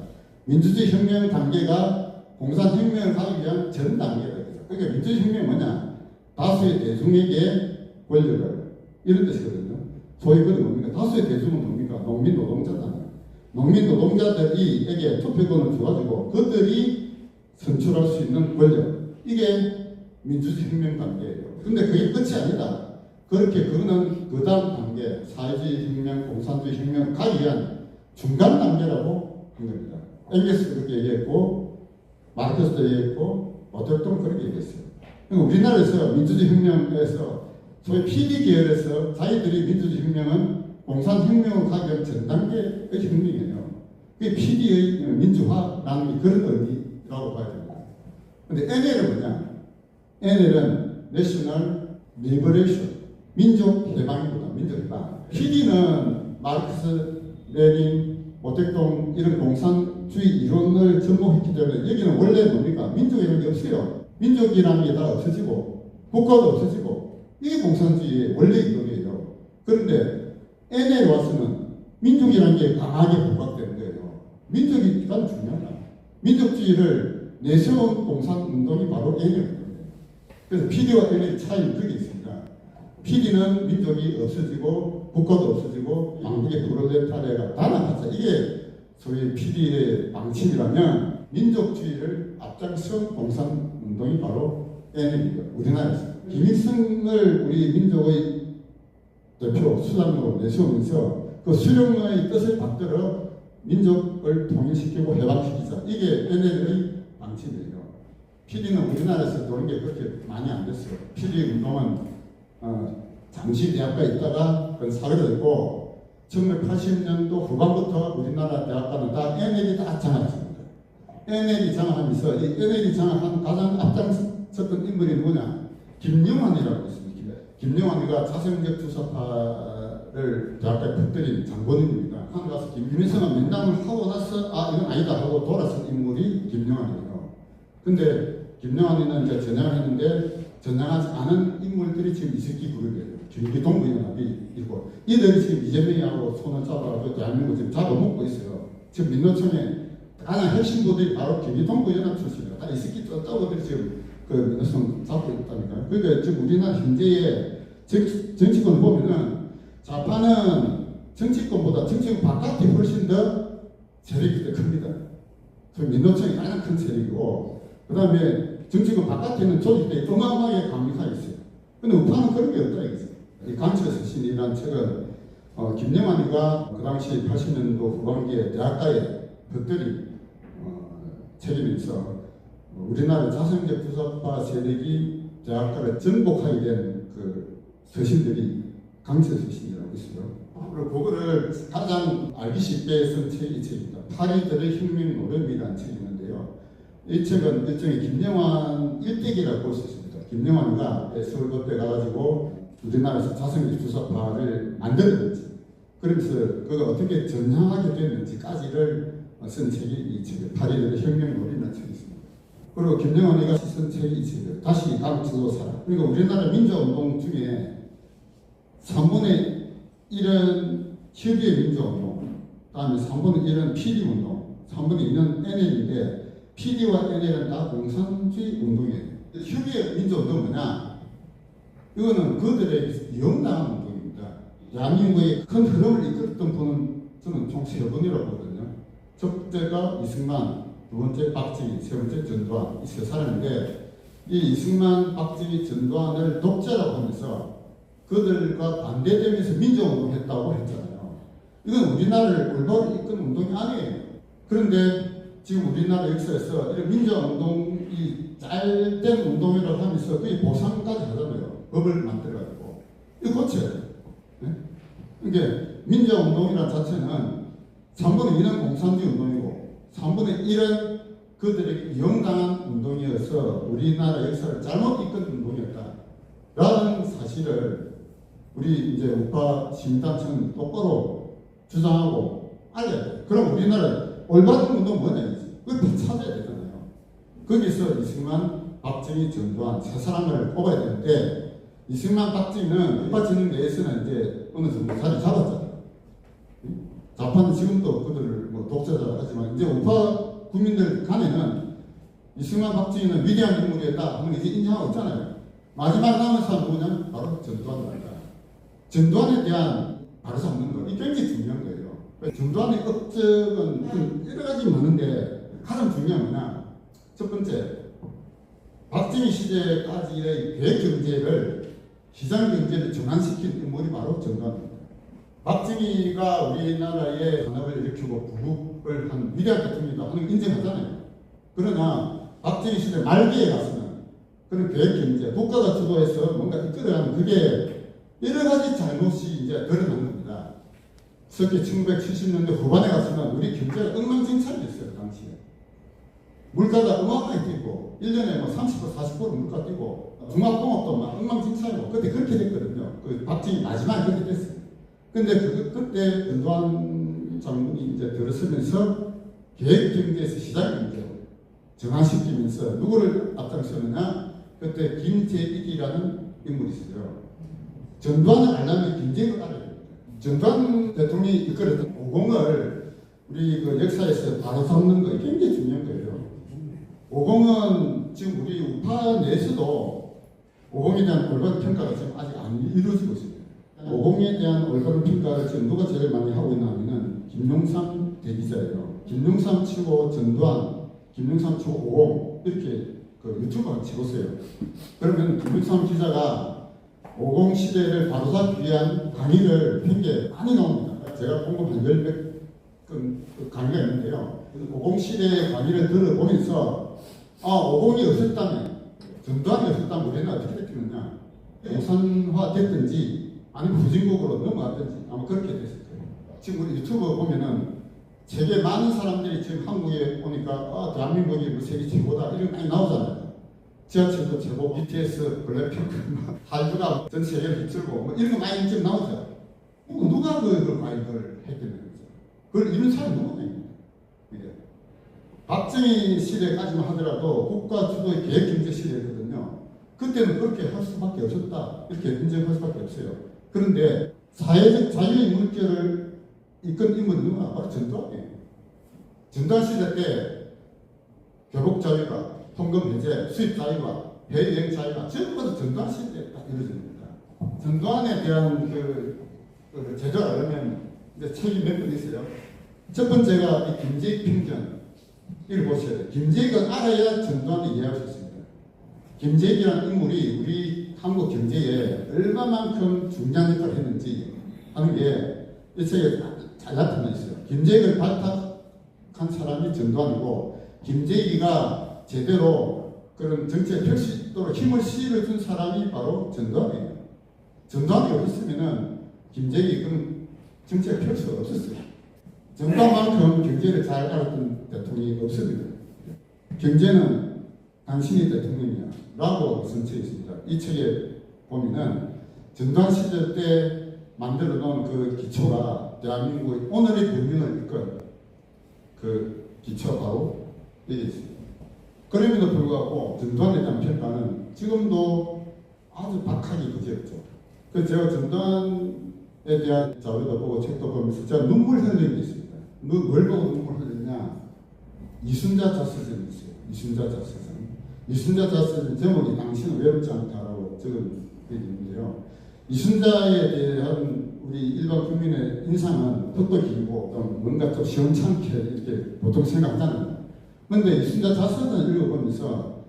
민주주의 혁명 단계가 공산혁명을 가기 위한 전 단계다. 그러니까 민주주의 혁명이 뭐냐? 다수의 대중에게 권력을 이런 뜻이거든요. 소위 그건 뭡니까? 다수의 대중은 뭡니까? 농민 노동자잖아요. 농민 노동자들이에게 투표권을 줘가지고 그들이 선출할 수 있는 권력. 이게 민주주의 혁명 단계예요. 근데 그게 끝이 아니다. 그렇게 그거는 그 다음 단계, 사회주의 혁명, 공산주의 혁명 가기 위한 중간 단계라고 한 겁니다. 엥겔스도 그렇게 얘기했고, 마르크스도 얘기했고, 모택동은 그렇게 얘기했어요. 그러니까 우리나라에서 민주주의 혁명에서 소위 PD 계열에서 자기들이 민주주의 혁명은 공산혁명을 가기 위한 전 단계의 혁명이에요. 그게 PD의 민주화라는 게 그런 의미라고 봐야 됩니다. 근데 NL은 뭐냐? NL은 National Liberation, 민족 해방이보다 민족 해방. PD는 마르크스, 레닌, 모택동 이런 공산주의 이론을 접목했기 때문에 여기는 원래 뭡니까? 민족이라는 게 없어요. 민족이라는 게 다 없어지고 국가도 없어지고 이게 공산주의의 원래 이론이에요. 그런데 NL에 와서는 민족이라는 게 강하게 부각되는 거예요. 민족이 가장 중요하다. 민족주의를 내세운 공산운동이 바로 NL입니다. 그래서 PD와 NL의 차이는 그게 있습니다. PD는 민족이 없어지고 국가도 없어지고 양국의 프롤레타리아가 단합하자. 이게 소위 PD의 방침이라면 민족주의를 앞장선 공산운동이 바로 NL입니다. 우리나라에서. 김일성을 우리 민족의 대표 수장으로 내세우면서 그 수령의 뜻을 받들어 민족을 통일시키고 해방시키자. 이게 NL의 방침이에요. PD는 우리나라에서 도는 게 그렇게 많이 안 됐어요. PD 운동은 잠시 대학가에 있다가 그건 사그라들고 1980년도 후반부터 우리나라 대학가는 다 NL이 다 장악했습니다. NL이 장악하면서 이 NL이 장악한 가장 앞장섰던 인물이 누구냐? 김영환이라고 있습니다. 김영환이가 자생적 주사파를 대학가에 퍼뜨린 장본인입니다. 한 가서 김일성은 면담을 하고 나서 이건 아니다 하고 돌아선 인물이 김영환이에요. 근데 김영환이는 이제 전향을 했는데 전향하지 않은 인물들이 지금 이석기 그룹이에요. 경기동부연합이 있고 이들이 지금 이재명하고 손을 잡아가지고 대한민국 지금 잡아먹고 있어요. 지금 민노총의 가장 핵심부들이 바로 경기동부연합 출신이에요. 다 이석기 떠오들이 지금 그 민노총 잡고 있다니까요. 그러니까 지금 우리나라 현재의 정치권을 보면은 좌파는 정치권보다 정치권 바깥이 훨씬 더 세력이 더 큽니다. 그 민노총이 가장 큰 세력이고, 그 다음에 정치권 바깥에는 조직들이 어마어마하게 강력하게 있어요. 근데 우파는 그런 게 없다 이거죠. 이 강철 서신이라는 책은 김영환이가 그 당시 80년도 후반기에 대학가에 벽들이 책임에서 우리나라 자성적 부사파 세력이 대학가를 정복하게 된 그 서신들이 강철 서신이라고 있어요. 그리고 그거를 가장 알기 쉽게 쓴 책이 이 책입니다. 파리들의 혁명 노름이라는 책이 있는데요. 이 책은 일종의 김영환 일대기라고 볼 수 있습니다. 김영환이가 서울법대 가가지고 우리나라에서 자성적 부사파를 만들었는지, 그러면서 그가 어떻게 전향하게 됐는지까지를 쓴 책이 이 책이에요. 파리들의 혁명 노름이라는 책이 있습니다. 그리고 김영환이가 쓴 책이 이 책이에요. 다시 가르치고 살아. 그러니까 우리나라 민주운동 중에 3분의 1은 협의의 민주운동, 다음에 3분의 1은 PD운동, 3분의 2는 NL인데 PD와 NL은 다 공산주의 운동이에요. 협의의 민주운동은 뭐냐? 이거는 그들에게 영당한 운동입니다. 대한민국의 큰 흐름을 이끌었던 분은 저는 총 3분이라고 보거든요. 첫 번째가 이승만, 두 번째 박정희, 세 번째 전두환, 이 세 사람인데, 이 이승만, 박정희, 전두환을 독재라고 하면서 그들과 반대되면서 민주운동을 했다고 했잖아요. 이건 우리나라를 올바로 이끄는 운동이 아니에요. 그런데 지금 우리나라 역사에서 이런 민주운동이 잘된 운동이라고 하면서 그게 보상까지 하잖아요. 법을 만들어가지고. 이거 고쳐야 돼요. 네? 그러니까 민주운동이라는 자체는 3분의 2는 공산주의 운동이고 3분의 1은 그들에게 영당한 운동이어서 우리나라 역사를 잘못 이끈 운동이었다 라는 사실을 우리 이제 우파 시민단체는 똑바로 주장하고 알려야 돼요. 그럼 우리나라 올바른 운동 뭐냐 이지. 그걸 다 찾아야 되잖아요. 거기서 이승만, 박정희, 전두환 세 사람을 뽑아야 되는데, 이승만, 박정희는 우파 진영 내에서는 이제 어느 정도 자리 잡았잖아요. 좌파는 지금도 그들을 뭐 독재자라 하지만 이제 우파 국민들 간에는 이승만, 박정희는 위대한 인물이었다 하는 게 이제 인정하고 있잖아요. 마지막 남은 사람 누구냐? 바로 전두환입니다. 전두환에 대한 바로잡는 거, 이 굉장히 중요한 거예요. 전두환의 업적은 여러 가지 많은데 가장 중요한 거냐? 첫 번째, 박정희 시대까지의 대경제를, 시장경제를 전환시킨 인물이 바로 전두환입니다. 박정희가 우리나라의 산업을 일으키고 부국을 한 위대한 대통령이다 하는 걸 인정하잖아요. 그러나 박정희 시대 말기에 가서는 그런 계획경제, 국가가 주도해서 뭔가 이끌어가는 그게 여러 가지 잘못이 이제 드러난 겁니다. 특히 1970년대 후반에 가서는 우리 경제가 엉망진창이었어요, 당시에. 물가가 어마어마하게 뛰고, 1년에 뭐 30%, 40% 물가 뛰고, 중화공업도 막 엉망진창이고, 그때 그렇게 됐거든요. 그 박정희 마지막에 그렇게 됐어요. 근데 그때 전두환 장군이 이제 들어서면서 계획경제에서 시장경제로 정화시키면서 누구를 앞장서느냐? 그때 김재익이라는 인물이 있어요. 전두환을 알려면 김재익을 알아야 됩니다. 전두환 대통령이 이끌었던 50을 우리 그 역사에서 바로 잡는 거 굉장히 중요한 거예요. 50은 지금 우리 우파 내에서도 50에 대한 올바른 평가가 지금 아직 안 이루어지고 있습니다. 50에 대한 올바른 평가를 지금 누가 제일 많이 하고 있나 하면은 김용삼 대기자예요. 김용삼 치고 전두환, 김용삼 치고 50 이렇게 그 유튜브를 치보세요. 그러면 김용삼 기자가 50 시대를 바로잡기 위한 강의를 굉장히 많이 나옵니다. 제가 공부 한 10몇 강의가 있는데요. 50 시대의 강의를 들어보면서 50이 없었다면, 전두환이 없었다면 우리는 어떻게 됐겠느냐. 공산화 됐든지 아니면 후진국으로 넘어갔든지 아마 그렇게 됐을 거예요. 지금 우리 유튜브 보면은 세계 많은 사람들이 지금 한국에 오니까 대한민국이 뭐 세계 최고다 이런 게 많이 나오잖아요. 지하철도 최고, BTS, 블랙핑크, 한류가 전 세계를 휩쓸고 뭐 이런 거 많이 지금 나오죠. 누가 그걸 많이 했겠는 거죠. 그걸 이런 사람이 누구냐. 박정희 시대까지만 하더라도 국가 주도의 계획경제 시대였거든요. 그때는 그렇게 할 수밖에 없었다. 이렇게 인정할 수밖에 없어요. 그런데 사회적 자유의 물결을 이끈 인물은 누구나? 바로 전두환이에요. 전두환 시대 때 교복 자유가, 통금 해제, 수입 자유가, 해외여행 자유가 전부 다 전두환 시대에 딱 이루어집니다. 전두환에 대한 그 제도를 알려면 이제 책이 몇 권 있어요. 첫 번째가 이 김재익 평전. 이걸 보셔야 돼요. 김재익은 알아야 전두환을 이해할 수 있습니다. 김재익이라는 인물이 우리 한국 경제에 얼마만큼 중요한 역할을 했는지 하는 게 이 책에 잘 나타나 있어요. 김재익을 발탁한 사람이 전두환이고, 김재익이가 제대로 그런 정치의 펼치도록 힘을 실어준 사람이 바로 전두환이에요. 전두환이 없었으면은 김재익이 그런 정치의 펼 수가 없었어요. 전두환만큼 경제를 잘 알았던 대통령이 없습니다. 경제는 당신이 대통령이야 라고 선처해 있습니다. 이 책에 보면은 전두환 시절 때 만들어 놓은 그 기초가 대한민국의 오늘의 변명을 이끈 그 기초가 바로 여기 있습니다. 그럼에도 불구하고 전두환에 대한 평가는 지금도 아주 박하게 그지없죠. 그래서 제가 전두환에 대한 자료도 보고 책도 보면서 제가 눈물 흘린 게 있습니다. 뭘 보고 눈물 흘렸냐? 이순자 자서전이 있어요. 이순자 자서전. 이순자 자서전 제목이 당신은 외롭지 않다라고 적은 게 있는데요. 이순자에 대한 우리 일반 국민의 인상은 턱도 길고 좀 뭔가 좀 시원찮게 이렇게 보통 생각하잖아요. 그런데 이순자 자서전을 읽어보면서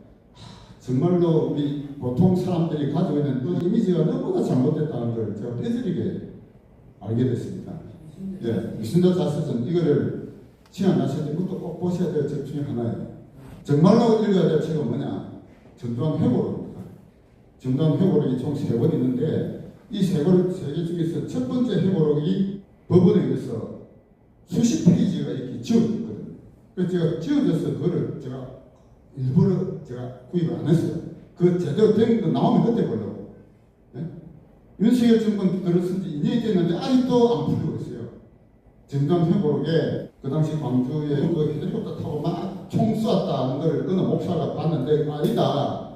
정말로 우리 보통 사람들이 가지고 있는 그 이미지가 너무나 잘못됐다는 걸 제가 뼈저리게 알게 됐습니다. 예, 이순자 자서전 이거를 시간 나실 때부터 꼭 보셔야 될 책 중에 하나예요. 정말로 읽어야 될 책은 뭐냐? 전두환 회고록입니다. 전두환 회고록이 총 3권 있는데 이 세 개 중에서 첫 번째 회고록이 법원에 의해서 수십 페이지가 이렇게 지워졌거든요. 그래서 제가 지워져서 그거를 제가 일부러 제가 구입을 안 했어요. 그 제대로 된 거 나오면 그때 보려고. 네? 윤석열 정권 들었은 지 2년이 됐는데 아직도 안 풀리고 있어요. 전두환 회고록에 그 당시 광주에 그 헬리콥터 타고 막 총 쏘았다는 걸 어느 목사가 봤는데 아니다.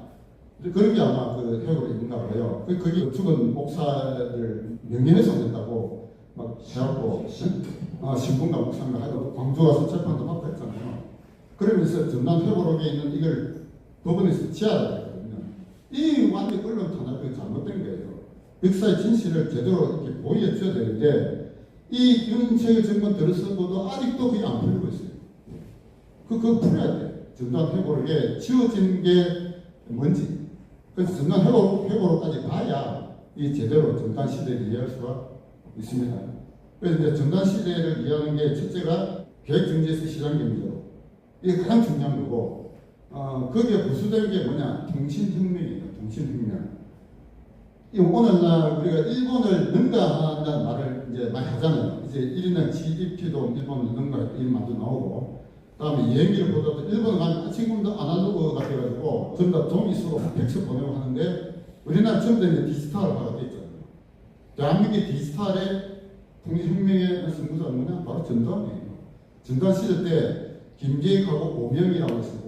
그런 게 아마 그 회고록이 있는가 봐요. 거기 죽은 목사를 명예훼손했다고 막 해갖고 신분가 목사인가 하여도 광주 와서 재판도 받고 했잖아요. 그러면서 전두환 회고록에 있는 이걸 법원에서 지하라 했거든요. 이 완전 언론 탄압이 잘못된 거예요. 역사의 진실을 제대로 이렇게 보여줘야 되는데 이 윤석열 정권 들어서고도 아직도 그게 안 풀리고 있어요. 그거 풀어야 돼. 전두환 회고록에 지워진 게 뭔지. 그래서 전두환 회고록까지 봐야 이 제대로 전두환 시대를 이해할 수가 있습니다. 그래서 이제 전두환 시대를 이해하는 게 첫째가 계획정지에서 시장경제로 이게 가장 중요한 거고, 거기에 부수된 게 뭐냐? 통신혁명이에요. 통신혁명. 오늘날 우리가 일본을 능가한다는 말을 이제 많이 하잖아요. 이제 1년 GDP도 일본을 능가할 이 말도 나오고, 다음에 여행기를 보다도 일본 가면 지금도 아날로그가 돼가지고 전부 다 종이 쓰고 팩스 보내고 하는데 우리나라 전부 다 이제 디지털화가 돼 있잖아요. 대한민국의 디지털의 통일혁명의 선구자가 뭐냐? 바로 전두환이에요. 전두환 시절 때 김재익하고 오명이라고 있어요.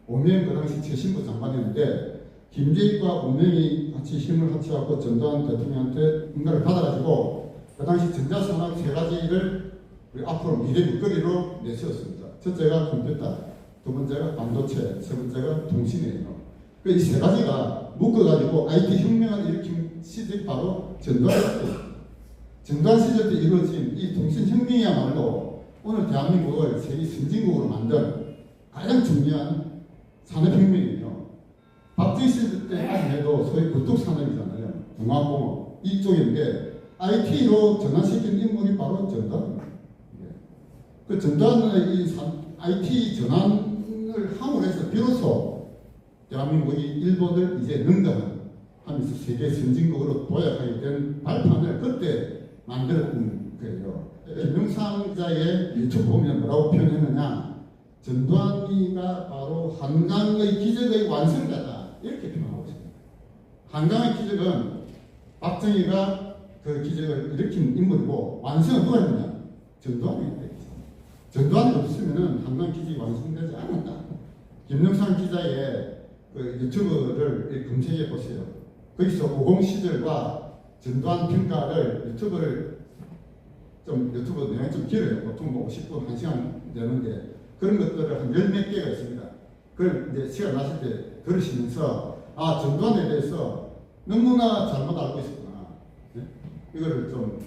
오명 그 당시 최신부 장관이었는데 김재익과 오명이 같이 힘을 합쳐갖고 전두환 대통령한테 인가를 받아가지고 그 당시 전자산업 3가지를 우리 앞으로 미래 먹거리로 내세웠습니다. 첫째가 컴퓨터, 두 번째가 반도체, 세 번째가 통신이에요. 이 3가지가 묶어가지고 IT 혁명을 일으킨 시절이 바로 전두환 시대. 전두환 시절 때 이루어진 이 통신혁명이야말로 오늘 대한민국을 세계 선진국으로 만든 가장 중요한 산업혁명이에요. 박정희 시절 때까지 해도 소위 굴뚝산업이잖아요. 중화공업 이쪽인데 IT로 전환시킨 인물이 바로 전두환입니다. 그 전두환의 이 IT 전환을 함으로 해서 비로소 대한민국이 일본을 이제 능가하면서 세계 선진국으로 도약하게 된 발판을 그때 만들었던 거예요. 김영삼 기자의 유튜브 보면 뭐라고 표현했느냐? 전두환이가 바로 한강의 기적의 완성자다 이렇게 표현하고 있습니다. 한강의 기적은 박정희가 그 기적을 일으킨 인물이고 완성은 누가 했느냐? 전두환이. 전두환이 없으면 한강 기적이 완성되지 않았다. 김영삼 기자의 그 유튜브를 검색해 보세요. 거기서 50 시절과 전두환 평가를 유튜브 내용이 좀 길어요. 보통 뭐 50분, 1시간 되는데 그런 것들을 한 10몇 개가 있습니다. 그걸 이제 시간 나실 때 들으시면서 전두환에 대해서 너무나 잘못 알고 있었구나. 네? 이거를 좀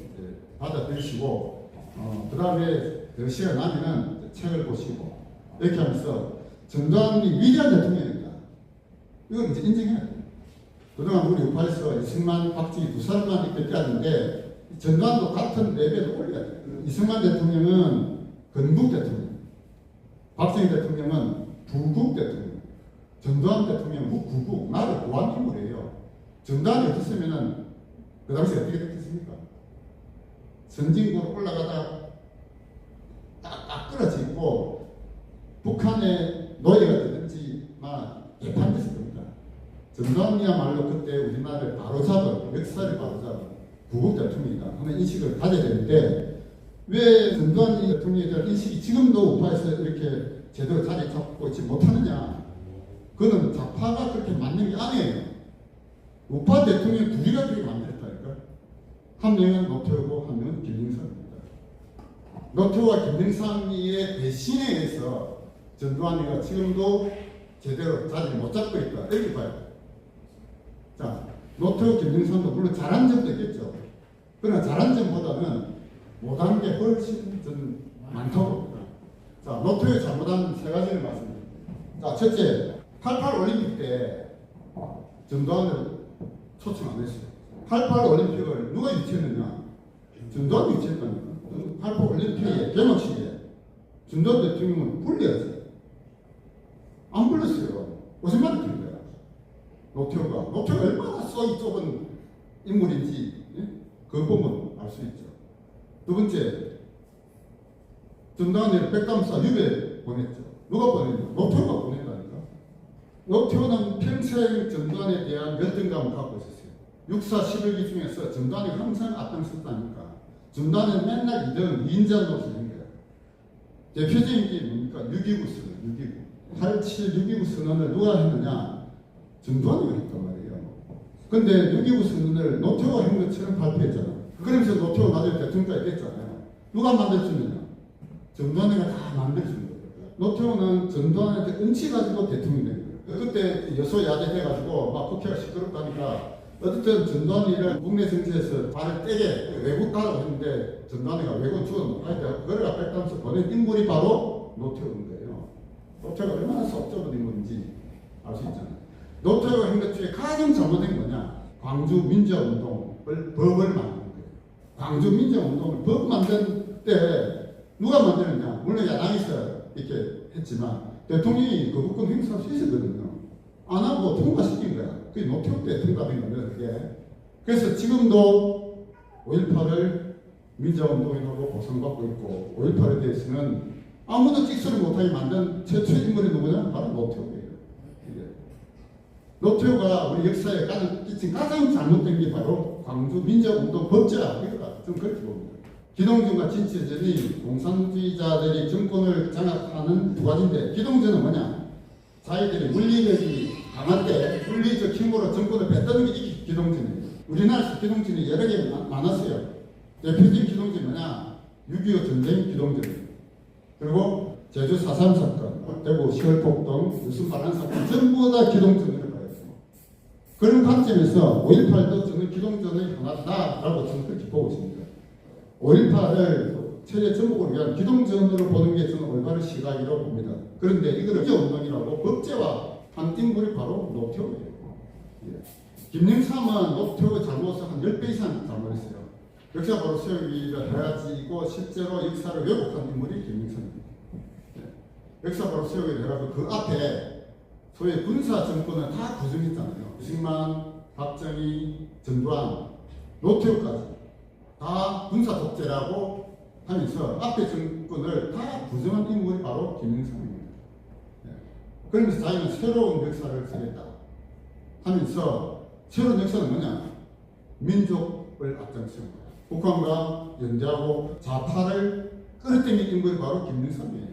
받아들이시고 그 다음에 그 시간 나면은 책을 보시고 이렇게 하면서 전두환이 위대한 대통령이다. 이걸 이제 인정해야 돼요. 그동안 우리 우파에서 이승만, 박정희 두 사람만 이렇게 떼었는데 전두환도 같은 레벨을 올려야 돼요. 이승만 대통령은 건국 대통령, 박정희 대통령은 부국 대통령, 전두환 대통령은 구국, 나를 구한 인물이에요. 전두환이 없었으면은 그 당시 어떻게 됐겠습니까? 선진국으로 올라가다 딱 끌어지고 북한의 노예가 되든지 막 개판됐을 겁니다. 전두환이야말로 그때 우리나라를 바로잡은, 역사를 바로잡은 구국 대통령이다 하는 인식을 가져야 되는데 왜 전두환 대통령에 대한 인식이 지금도 우파에서 이렇게 제대로 자리 잡고 있지 못하느냐? 그거는 좌파가 그렇게 만든 게 아니에요. 우파 대통령 둘이가 그렇게 만들었다니까. 한 명은 노태우고 한 명은 김영삼입니다. 노태우와 김영삼의 배신에 의해서 전두환이가 지금도 제대로 자리를 못 잡고 있다. 이렇게 봐야 돼요. 자, 노태우, 김영삼도 물론 잘한 점도 있겠죠. 그러나 잘한 점보다는 못한 게 훨씬 좀 많다고 봅니다. 자, 노태우의 잘못한 세 가지를 말씀드립니다. 자, 첫째, 88 올림픽 때 전두환을 초청 안 했어요. 88 올림픽을 누가 유치했느냐? 전두환이 유치했다니까. 88 올림픽의 개막식에 전두환 대통령은 불려야지. 안 불렀어요. 무슨 말을 듣는 거야? 노태우가 얼마나 쏘이 좁은 인물인지 그거 보면 알 수 있죠. 두 번째, 전두환을 백담사 유배 보냈죠. 누가 보냈냐? 노태우가 보낸다니까. 노태우는 평생 전두환에 대한 열등감을 갖고 있었어요. 육사 11기 중에서 전두환이 항상 앞장섰다니까. 전두환은 맨날 2인자 노릇을 한 거야. 대표적인 게 뭡니까? 6.29 선언, 6.29. 87 6.29 선언을 누가 했느냐? 전두환이가 했단 말이에요. 근데 6.29 선언을 노태우가 한 것처럼 발표했잖아. 그러면서 노태우 나중에 대통령까지 됐잖아요. 누가 만들어주느냐? 전두환이가 다 만들어준 거예요. 노태우는 전두환한테 은치 가지고 대통령이 된 거예요. 그때 여소야대 돼가지고 막 국회가 시끄럽다니까 어쨌든 전두환이를 국내 정치에서 발을 떼게 외국 가라고 했는데 전두환이가 외국 죽어놓고 그래가 백담서 보낸 인물이 바로 노태우인 거예요. 노태우가 얼마나 속 좁은 인물인지 알 수 있잖아요. 노태우가 한 것 중에 가장 잘못된 거냐? 광주 민주화운동을 법을 만든 거예요. 광주 민주화운동을 법 만든 때 누가 만드느냐? 물론 야당에서 이렇게 했지만 대통령이 거부권 행사할 수 있었거든요. 안 하고 통과시킨 거야. 그게 노태우 때 통과된 겁니다. 그게. 그래서 지금도 5.18을 민주화운동이라고 보상받고 있고 5.18에 대해서는 아무도 찍소리 못하게 만든 최초의 인물이 누구냐? 바로 노태우예요. 노태우가 우리 역사에 끼친 가장 잘못된 게 바로 광주 민주화운동 법제화 이거다. 좀 그렇게 봅니다. 기동전과 진취전이 공산주의자들이 정권을 장악하는 두 가지인데 기동전은 뭐냐? 자기들이 물리력이 강할 때 물리적 힘으로 정권을 뱉는 게 이게 기동전이에요. 우리나라에서 기동전이 여러 개 많았어요. 대표적인 기동전이 뭐냐? 6.25 전쟁 기동전이에요. 그리고 제주 4.3 사건, 대구 시월폭동, 유순 반란 사건 전부 다 기동전으로 봐요. 그런 관점에서 5.18도 저는 기동전의 하나다라고 저는 그렇게 보고 있습니다. 5.18을 체제 전복을 위한 기동전으로 보는 게 저는 올바른 시각이라고 봅니다. 그런데 이거를 민주운동이라고 법제화한 인물이 바로 노태우예요. 예. 김영삼은 노태우의 잘못을 한 10배 이상 잘못했어요. 역사 바로 세우기를 해가지고 실제로 역사를 왜곡한 인물이 김영삼입니다. 예. 역사 바로 세우기를 해가지고 그 앞에 소위 군사 정권은 다 부정했잖아요. 이승만, 박정희, 전두환, 노태우까지 다 군사 독재라고 하면서 앞에 정권을 다 부정한 인물이 바로 김영삼입니다. 네. 그러면서 자기는 새로운 역사를 쓰겠다 하면서 새로운 역사는 뭐냐? 민족을 앞장세운 거야. 북한과 연대하고 좌파를 끌어당긴 인물이 바로 김영삼이에요.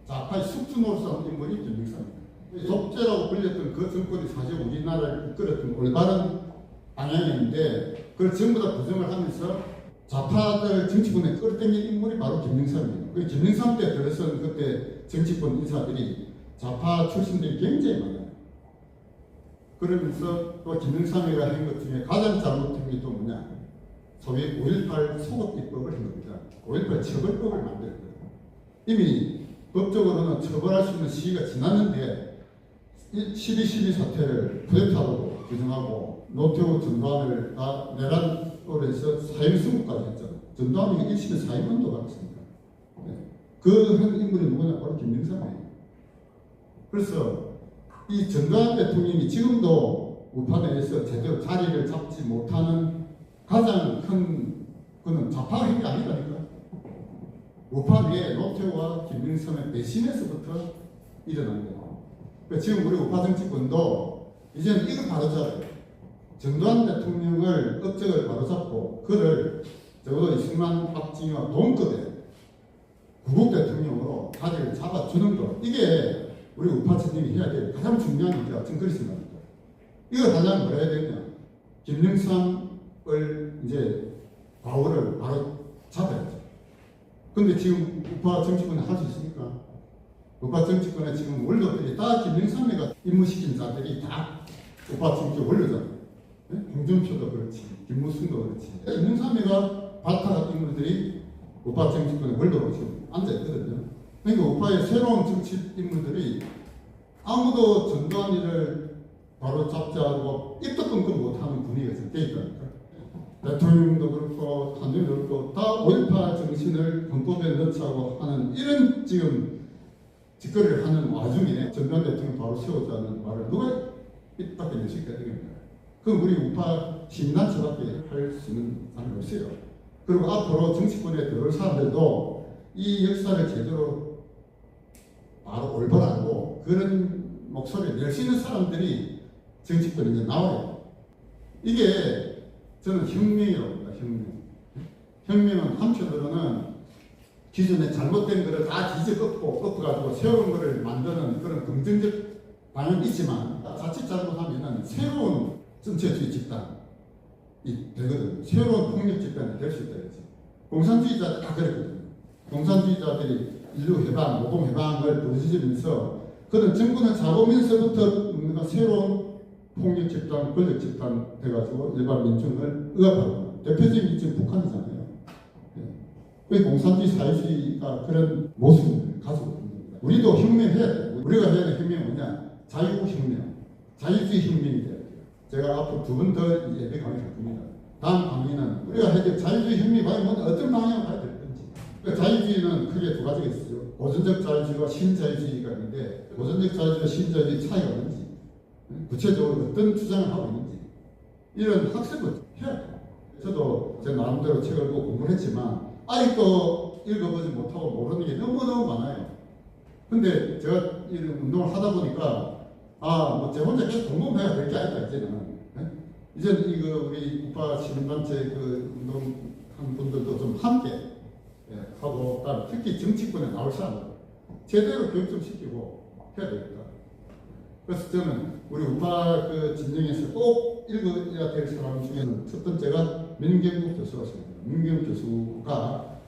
좌파의 숙주 노릇한 인물이 김영삼입니다. 독재라고 불렸던 그 정권이 사실 우리나라를 이끌었던 올바른 방향이었는데 그걸 전부 다 부정을 하면서 좌파들 정치권에 끌어당긴 인물이 바로 김영삼이에요. 그 김영삼 때 들어선 그때 정치권 인사들이 좌파 출신들이 굉장히 많아요. 그러면서 또 김영삼이가 한 것 중에 가장 잘못된 게 또 뭐냐? 소위 5.18 소급 입법을 한 겁니다. 5.18 처벌법을 만들었거든요. 이미 법적으로는 처벌할 수 있는 시기가 지났는데 12.12 사태를 쿠데타로 규정하고 노태우 전두환을 다 내란으로해서 사형 선고까지 했잖아요. 전두환이 1심에 사형도 받았습니다. 네. 그 한 인물이 누구냐? 바로 김영삼이에요. 그래서 이 전두환 대통령이 지금도 우파 내에서 제대로 자리를 잡지 못하는 가장 큰 그는 좌파 행위 아니라니까. 우파 위에 노태우와 김영삼의 배신에서부터 일어난 거예요. 그러니까 지금 우리 우파 정치권도 이제는 이걸 바로잡아요. 전두환 대통령을 업적을 바로잡고 그를 적어도 이승만, 박정희와 동급의 구국 대통령으로 자리를 잡아주는 것. 이게 우리 우파 진영이 해야 될 가장 중요한 일이라 저는 그렇게 생각합니다. 이걸 하려면 뭐라 해야 되냐? 김영삼을 이제 과거를 바로 잡아야죠. 근데 지금 우파 정치권에 할 수 있습니까? 우파 정치권에 지금 원로들이 다 김영삼이가 임무시킨 자들이 다 우파 정치 원로잖아요. 네? 홍준표도 그렇지, 김무순도 그렇지. 김영삼이가 바타 인물들이 우파 정치권의 원로로 지금 앉아있거든요. 그러니까 우파의 새로운 정치 인물들이 아무도 전두환이를 바로 잡자고 입도 끙끙 못하는 분위기가 지금 되있다니까. 대통령도 그렇고 한정도 그렇고 다 5.18 정신을 헌법에 넣자고 하는 이런 지금 짓거리를 하는 와중에 전두환 대통령 바로 세우자는 말을 누가 입밖에 낼 수 있다 이겁니다. 그럼 우리 우파 시민단체밖에 할 수 있는 사람이 없어요. 그리고 앞으로 정치권에 들어올 사람들도 이 역사를 제대로 바로 올바르고 그런 목소리를 낼 수 있는 사람들이 정치권에 이제 나와요. 이게 저는 혁명이라고 합니다. 혁명은 한편으로는 기존에 잘못된 것을 다 뒤집어가지고 새로운 것을 만드는 그런 긍정적 방향이 있지만 자칫 잘못하면 새로운 전체주의 집단이 되거든요. 새로운 폭력 집단이 될 수 있다. 공산주의자들 다 그랬거든요. 공산주의자들이 인류 해방, 노동 해방을 부르짖으면서 그런 정권을 잡으면서부터 뭔가 새로운 폭력 집단, 권력 집단 돼가지고 일반 민중을 억압하고 대표적인 지금 북한이잖아요. 그 공산주의 사회주의가 그런 모습을 가지고 있는 겁니다. 우리도 혁명해야 돼요. 우리가 해야 될 혁명은 뭐냐? 자유혁명, 자유주의 혁명이 돼야 돼요. 제가 앞으로 2번 더 예배 강의할 겁니다. 다음 강의는 우리가 해야 될 자유주의 혁명이 과연 어떤 방향을 가야 될 건지. 그러니까 자유주의는 크게 두 가지가 있어요. 고전적 자유주의와 신자유주의가 있는데 고전적 자유주의와 신자유주의 차이가 뭔지 구체적으로 어떤 주장을 하고 있는지 이런 학습을 해야 돼요. 저도 제 나름대로 책을 보고 공부를 했지만 아직도 읽어보지 못하고 모르는 게 너무너무 많아요. 근데 제가 이런 운동을 하다 보니까 뭐 제 혼자 계속 공부해야 될 게 아니다 이제는. 이제는 이거 우리 우파 시민단체 그 운동한 분들도 좀 함께 하고 특히 정치권에 나올 사람들 제대로 교육 좀 시키고 해야 되겠다. 그래서 저는 우리 우파 그 진영에서 꼭 읽어야 될 사람 중에는 첫 번째가 민경국 교수가 있습니다. 민경국 교수가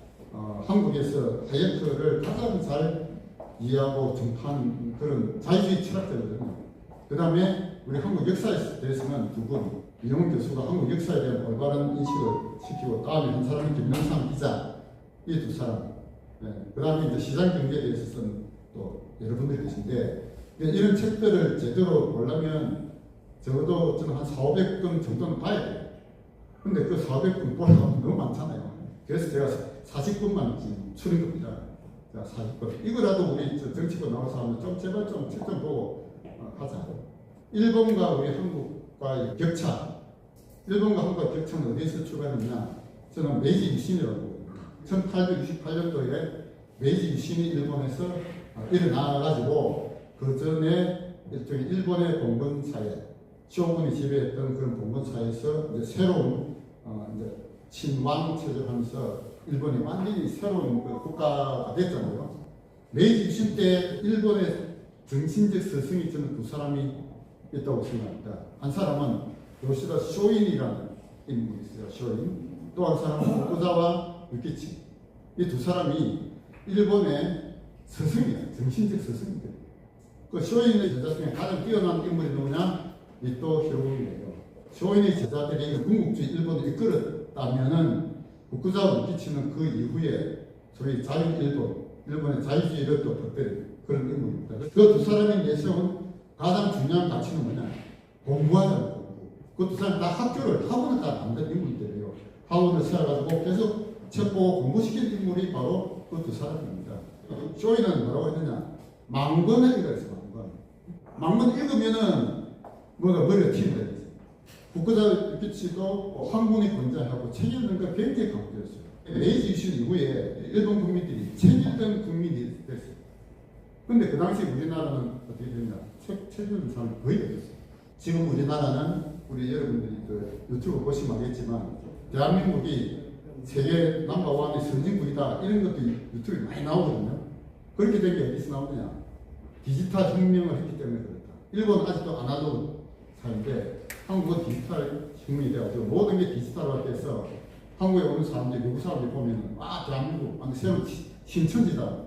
한국에서 하이에크를 가장 잘 이해하고 정파한 그런 자유주의 철학자거든요. 그 다음에 우리 한국 역사에 대해서는 두 분, 이용훈 교수가 한국 역사에 대한 올바른 인식을 시키고 다음에 한 사람은 김영삼 기자, 이 두 사람. 그 다음에 이제 시장 경제에 대해서는 또 여러분들이 계신데 이런 책들을 제대로 보려면 적어도 저는 한 400권 정도는 봐야 돼요. 근데 그 400권 보려면 너무 많잖아요. 그래서 제가 40권만 지금 추린 겁니다. 제가 40권. 이거라도 우리 정치권 나와서 하면 좀 제발 좀 책 좀 보고 하자. 일본과 우리 한국과의 격차. 일본과 한국과 격차는 어디에서 출발했느냐? 저는 메이지 유신이라고 1868년도에 메이지 유신이 일본에서 일어나가지고 그 전에 일종의 일본의 봉건사회, 쇼군이 지배했던 그런 봉건사회에서 이제 새로운 이제 친왕 체제하면서 일본이 완전히 새로운 그 국가가 됐잖아요. 메이지 유신 때 일본의 정신적 스승이 저는 두 사람이 있다고 생각합니다. 한 사람은 요시다 쇼인이라는 인물이 있어요. 쇼인. 또 한 사람은 오자와 유키치. 이 두 사람이 일본의 스승이에요. 정신적 스승이에요. 그 쇼인의 제자 중에 가장 뛰어난 인물이 누구냐? 이또 히로부미예요. 쇼인의 제자들이 군국주의 일본을 이끌었다면은 북구자를 끼치는 그 이후에 소위 자유일본, 일본의 자유주의를 또 퍼뜨린 그런 인물입니다. 그 두 사람이 내세운 가장 중요한 가치는 뭐냐? 공부하자는 공부. 그 두 사람 다 학원을 다 만든 인물들이에요. 학원을 세워가지고 계속 책 보고 공부시킨 인물이 바로 그 두 사람입니다. 쇼이는 뭐라고 했느냐? 망건을 읽어야지, 망건 읽으면은 뭐가 머리가 튀어나야 되지. 북구자 유키치도 황군이 건재하고 책 읽는 거 굉장히 강조했어요. 메이지 유신 이후에 일본 국민들이 책 읽던 국민이 됐어요. 근데 그 당시 우리나라는 어떻게 됐냐? 책 읽는 사람이 거의 없었어요. 지금 우리나라는 우리 여러분들이 그 유튜브 보시면 알겠지만 대한민국이 세계 넘버원의 선진국이다 이런 것도 유튜브에 많이 나오거든요. 그렇게 된 게 어디서 나오느냐? 디지털 혁명을 했기 때문에 그렇다. 일본은 아직도 아날로그 사회인데 한국은 디지털 혁명이 되어가지고 모든 게 디지털화 돼서 한국에 오는 사람들이 외국 사람들이 보면 대한민국 새로운 신천지다.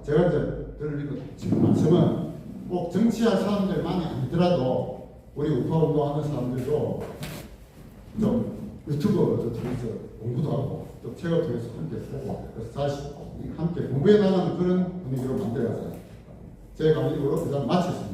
제가 이제 들리고 지금 말씀은 꼭 정치할 사람들만이 아니더라도 우리 우파 운동하는 사람들도 좀 유튜브 통해서 공부도 하고 또 책을 통해서 함께 보고 그래서 다시 함께 공부해 나가는 그런 분위기로 만들어가자. 제 강의로 그다음 마쳤습니다.